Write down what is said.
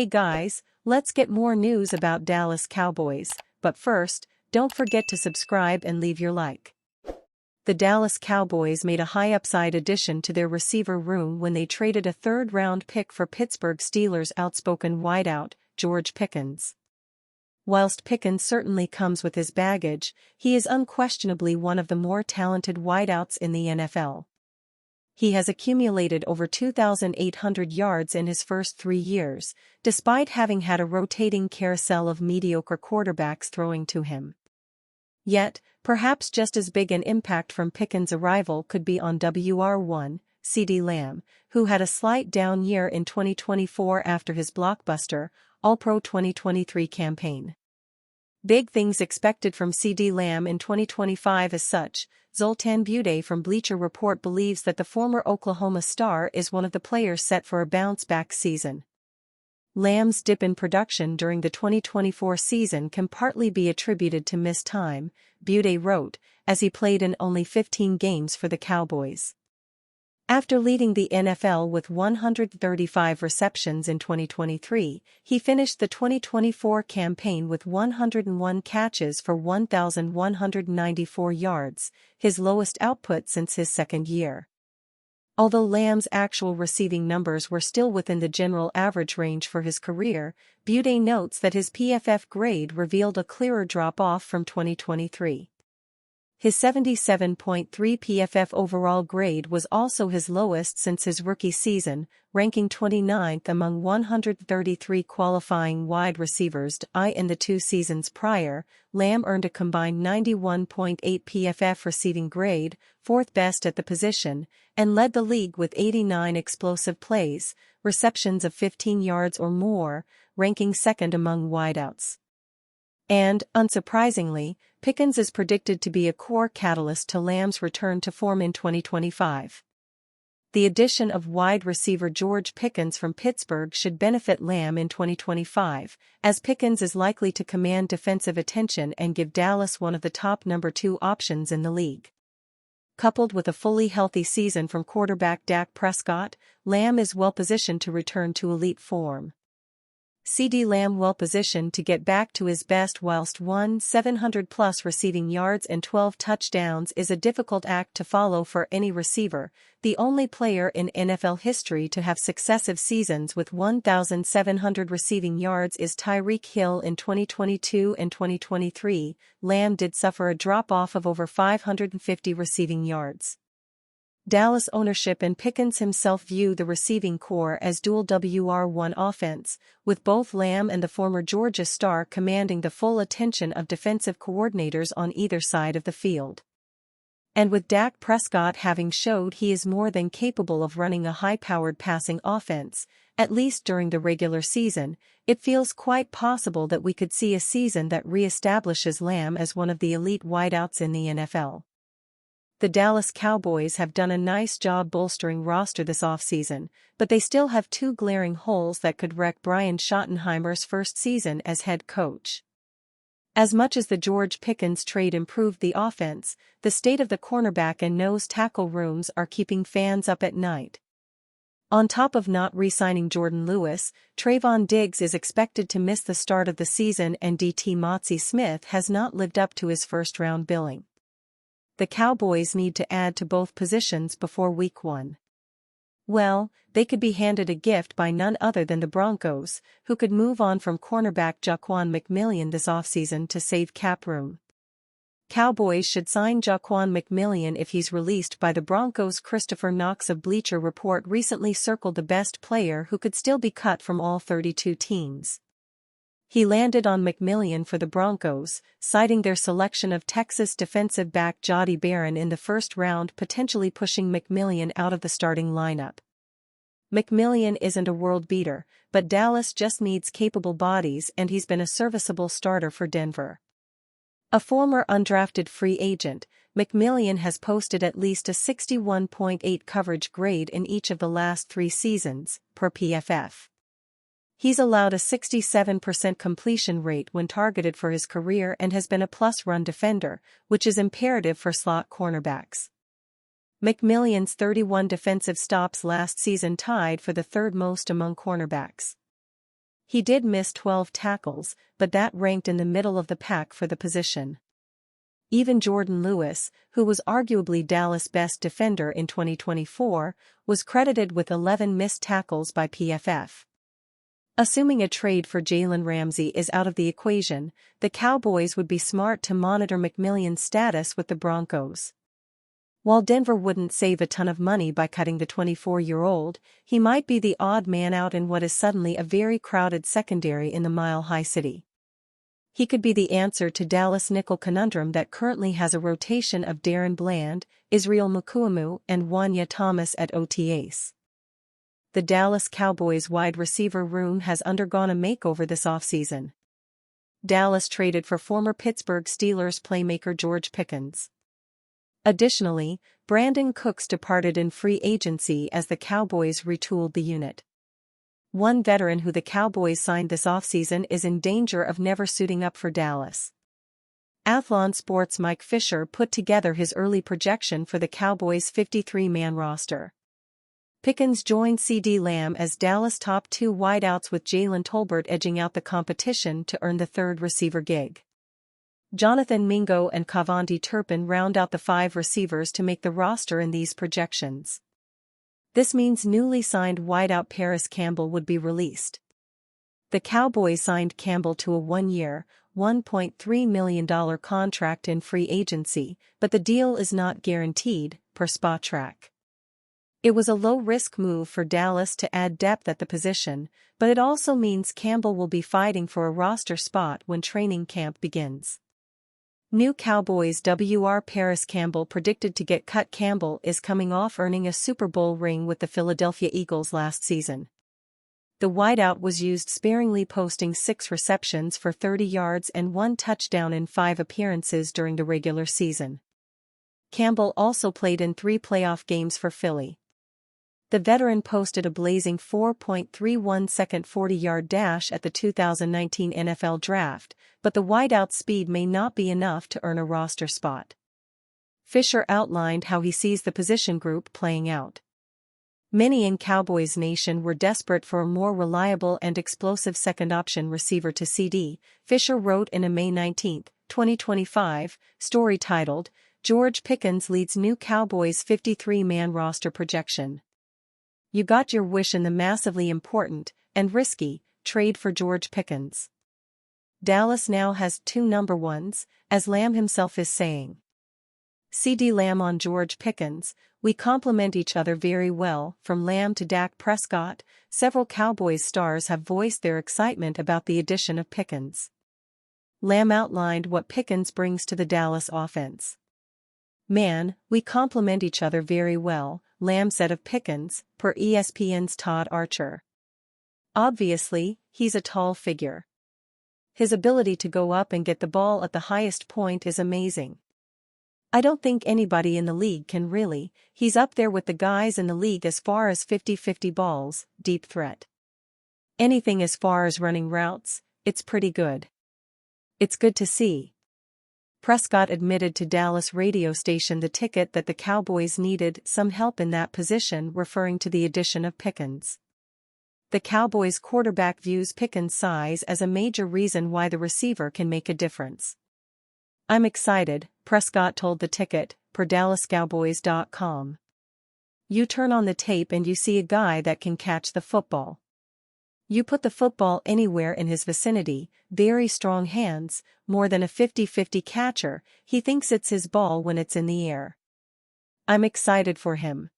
Hey guys, let's get more news about Dallas Cowboys, but first, don't forget to subscribe and leave your like. The Dallas Cowboys made a high-upside addition to their receiver room when they traded a third-round pick for Pittsburgh Steelers' outspoken wideout, George Pickens. Whilst Pickens certainly comes with his baggage, he is unquestionably one of the more talented wideouts in the NFL. He has accumulated over 2,800 yards in his first 3 years, despite having had a rotating carousel of mediocre quarterbacks throwing to him. Yet, perhaps just as big an impact from Pickens' arrival could be on WR1, CeeDee Lamb, who had a slight down year in 2024 after his blockbuster, All-Pro 2023 campaign. Big things expected from CeeDee Lamb in 2025 as such. Zoltan Bude from Bleacher Report believes that the former Oklahoma star is one of the players set for a bounce-back season. Lamb's dip in production during the 2024 season can partly be attributed to missed time, Bude wrote, as he played in only 15 games for the Cowboys. After leading the NFL with 135 receptions in 2023, he finished the 2024 campaign with 101 catches for 1,194 yards, his lowest output since his second year. Although Lamb's actual receiving numbers were still within the general average range for his career, Bude notes that his PFF grade revealed a clearer drop-off from 2023. His 77.3 PFF overall grade was also his lowest since his rookie season, ranking 29th among 133 qualifying wide receivers. In the 2 seasons prior, Lamb earned a combined 91.8 PFF receiving grade, 4th best at the position, and led the league with 89 explosive plays, receptions of 15 yards or more, ranking 2nd among wideouts. And, unsurprisingly, Pickens is predicted to be a core catalyst to Lamb's return to form in 2025. The addition of wide receiver George Pickens from Pittsburgh should benefit Lamb in 2025, as Pickens is likely to command defensive attention and give Dallas one of the top number 2 options in the league. Coupled with a fully healthy season from quarterback Dak Prescott, Lamb is well positioned to return to elite form. CeeDee Lamb well positioned to get back to his best whilst 700+ receiving yards and 12 touchdowns is a difficult act to follow for any receiver. The only player in NFL history to have successive seasons with 1,700 receiving yards is Tyreek Hill in 2022 and 2023. Lamb did suffer a drop-off of over 550 receiving yards. Dallas ownership and Pickens himself view the receiving core as dual WR1 offense, with both Lamb and the former Georgia star commanding the full attention of defensive coordinators on either side of the field. And with Dak Prescott having showed he is more than capable of running a high-powered passing offense, at least during the regular season, it feels quite possible that we could see a season that re-establishes Lamb as one of the elite wideouts in the NFL. The Dallas Cowboys have done a nice job bolstering roster this offseason, but they still have 2 glaring holes that could wreck Brian Schottenheimer's first season as head coach. As much as the George Pickens trade improved the offense, the state of the cornerback and nose tackle rooms are keeping fans up at night. On top of not re-signing Jordan Lewis, Trayvon Diggs is expected to miss the start of the season and DT Motzie Smith has not lived up to his first-round billing. The Cowboys need to add to both positions before Week 1. Well, they could be handed a gift by none other than the Broncos, who could move on from cornerback Jaquan McMillian this offseason to save cap room. Cowboys should sign Jaquan McMillian if he's released by the Broncos. Christopher Knox of Bleacher Report recently circled the best player who could still be cut from all 32 teams. He landed on McMillian for the Broncos, citing their selection of Texas defensive back Jody Barron in the first round, potentially pushing McMillian out of the starting lineup. McMillian isn't a world beater, but Dallas just needs capable bodies and he's been a serviceable starter for Denver. A former undrafted free agent, McMillian has posted at least a 61.8 coverage grade in each of the last 3 seasons, per PFF. He's allowed a 67% completion rate when targeted for his career and has been a plus run defender, which is imperative for slot cornerbacks. McMillian's 31 defensive stops last season tied for the 3rd most among cornerbacks. He did miss 12 tackles, but that ranked in the middle of the pack for the position. Even Jordan Lewis, who was arguably Dallas' best defender in 2024, was credited with 11 missed tackles by PFF. Assuming a trade for Jalen Ramsey is out of the equation, the Cowboys would be smart to monitor McMillion's status with the Broncos. While Denver wouldn't save a ton of money by cutting the 24-year-old, he might be the odd man out in what is suddenly a very crowded secondary in the Mile High City. He could be the answer to Dallas' nickel conundrum that currently has a rotation of Darren Bland, Israel Mukuamu, and Wanya Thomas at OTAs. The Dallas Cowboys wide receiver room has undergone a makeover this offseason. Dallas traded for former Pittsburgh Steelers playmaker George Pickens. Additionally, Brandon Cooks departed in free agency as the Cowboys retooled the unit. One veteran who the Cowboys signed this offseason is in danger of never suiting up for Dallas. Athlon Sports' Mike Fisher put together his early projection for the Cowboys' 53-man roster. Pickens joined CeeDee Lamb as Dallas' top two wideouts, with Jalen Tolbert edging out the competition to earn the third receiver gig. Jonathan Mingo and Kavonte Turpin round out the 5 receivers to make the roster in these projections. This means newly signed wideout Parris Campbell would be released. The Cowboys signed Campbell to a 1-year, $1.3 million contract in free agency, but the deal is not guaranteed, per Spotrac. It was a low-risk move for Dallas to add depth at the position, but it also means Campbell will be fighting for a roster spot when training camp begins. New Cowboys WR Parris Campbell predicted to get cut. Campbell is coming off earning a Super Bowl ring with the Philadelphia Eagles last season. The wideout was used sparingly, posting 6 receptions for 30 yards and 1 touchdown in 5 appearances during the regular season. Campbell also played in 3 playoff games for Philly. The veteran posted a blazing 4.31-second 40-yard dash at the 2019 NFL Draft, but the wideout's speed may not be enough to earn a roster spot. Fisher outlined how he sees the position group playing out. Many in Cowboys Nation were desperate for a more reliable and explosive second-option receiver to CD, Fisher wrote in a May 19, 2025, story titled, "George Pickens Leads New Cowboys 53-Man Roster Projection." You got your wish in the massively important, and risky, trade for George Pickens. Dallas now has 2 number ones, as Lamb himself is saying. CeeDee Lamb on George Pickens, we complement each other very well. From Lamb to Dak Prescott, several Cowboys stars have voiced their excitement about the addition of Pickens. Lamb outlined what Pickens brings to the Dallas offense. "Man, we complement each other very well," Lamb said of Pickens, per ESPN's Todd Archer. "Obviously, he's a tall figure. His ability to go up and get the ball at the highest point is amazing. I don't think anybody in the league can really. He's up there with the guys in the league as far as 50-50 balls, deep threat. Anything as far as running routes, it's pretty good. It's good to see." Prescott admitted to Dallas radio station The Ticket that the Cowboys needed some help in that position, referring to the addition of Pickens. The Cowboys quarterback views Pickens' size as a major reason why the receiver can make a difference. "I'm excited," Prescott told The Ticket, per DallasCowboys.com. "You turn on the tape and you see a guy that can catch the football. You put the football anywhere in his vicinity, very strong hands, more than a 50-50 catcher, he thinks it's his ball when it's in the air. I'm excited for him."